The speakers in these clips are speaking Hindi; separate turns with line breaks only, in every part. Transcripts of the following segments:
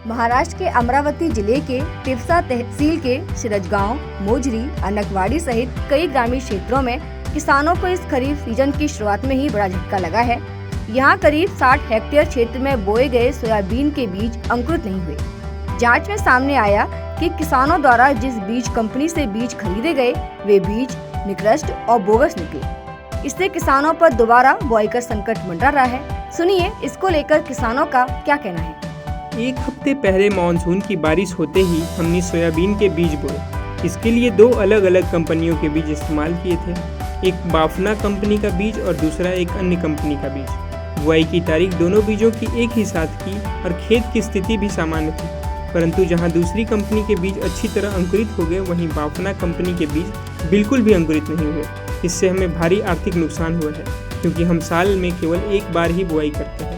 महाराष्ट्र के अमरावती जिले के तिवसा तहसील के शिरजगांव, मोजरी, अनकवाड़ी सहित कई ग्रामीण क्षेत्रों में किसानों को इस खरीफ सीजन की शुरुआत में ही बड़ा झटका लगा है। यहाँ करीब 60 हेक्टेयर क्षेत्र में बोए गए सोयाबीन के बीज अंकुरित नहीं हुए। जांच में सामने आया कि किसानों द्वारा जिस बीज कंपनी से बीज खरीदे गए वे बीज निकृष्ट और बोगस निकले। इससे किसानों पर दोबारा बुआई का संकट मंडरा रहा है। सुनिए इसको लेकर किसानों का क्या कहना है।
एक हफ्ते पहले मानसून की बारिश होते ही हमने सोयाबीन के बीज बोए। इसके लिए 2 अलग अलग कंपनियों के बीज इस्तेमाल किए थे, एक बाफना कंपनी का बीज और दूसरा एक अन्य कंपनी का बीज। बुआई की तारीख दोनों बीजों की एक ही साथ की और खेत की स्थिति भी सामान्य थी, परंतु जहां दूसरी कंपनी के बीज अच्छी तरह अंकुरित हो गए, वहीं बाफना कंपनी के बीज बिल्कुल भी अंकुरित नहीं हुए। इससे हमें भारी आर्थिक नुकसान हुआ है, क्योंकि हम साल में केवल एक बार ही बुआई करते हैं।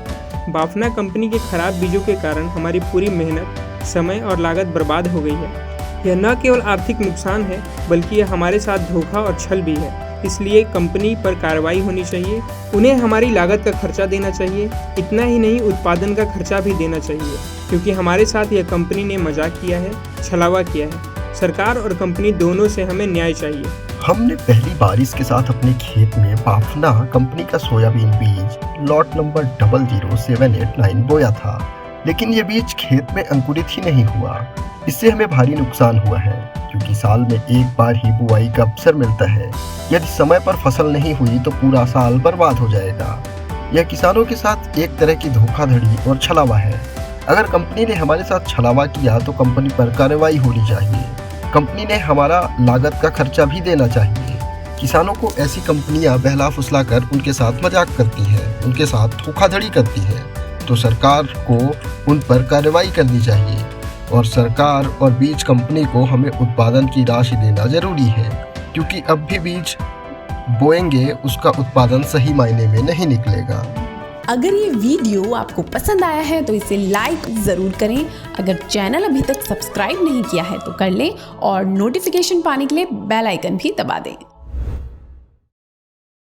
बाफना कंपनी के खराब बीजों के कारण हमारी पूरी मेहनत, समय और लागत बर्बाद हो गई है। यह न केवल आर्थिक नुकसान है, बल्कि यह हमारे साथ धोखा और छल भी है। इसलिए कंपनी पर कार्रवाई होनी चाहिए, उन्हें हमारी लागत का खर्चा देना चाहिए। इतना ही नहीं, उत्पादन का खर्चा भी देना चाहिए, क्योंकि हमारे साथ यह कंपनी ने मजाक किया है, छलावा किया है। सरकार और कंपनी दोनों से हमें न्याय चाहिए।
हमने पहली बारिश के साथ अपने खेत में बाफना कंपनी का सोयाबीन बीज लॉट नंबर 00789 बोया था, लेकिन ये बीज खेत में अंकुरित ही नहीं हुआ। इससे हमें भारी नुकसान हुआ है, क्योंकि साल में एक बार ही बुआई का अवसर मिलता है। यदि समय पर फसल नहीं हुई तो पूरा साल बर्बाद हो जाएगा। यह किसानों के साथ एक तरह की धोखाधड़ी और छलावा है। अगर कंपनी ने हमारे साथ छलावा किया तो कंपनी पर कार्रवाई होनी चाहिए। कंपनी ने हमारा लागत का खर्चा भी देना चाहिए। किसानों को ऐसी कंपनियां बहला फुसला कर उनके साथ मजाक करती हैं, उनके साथ धोखाधड़ी करती हैं, तो सरकार को उन पर कार्रवाई करनी चाहिए और सरकार और बीज कंपनी को हमें उत्पादन की राशि देना जरूरी है, क्योंकि अब भी बीज बोएंगे उसका उत्पादन सही मायने में नहीं निकलेगा।
अगर ये वीडियो आपको पसंद आया है तो इसे लाइक ज़रूर करें। अगर चैनल अभी तक सब्सक्राइब नहीं किया है तो कर लें और नोटिफिकेशन पाने के लिए बेल आइकन भी दबा दें।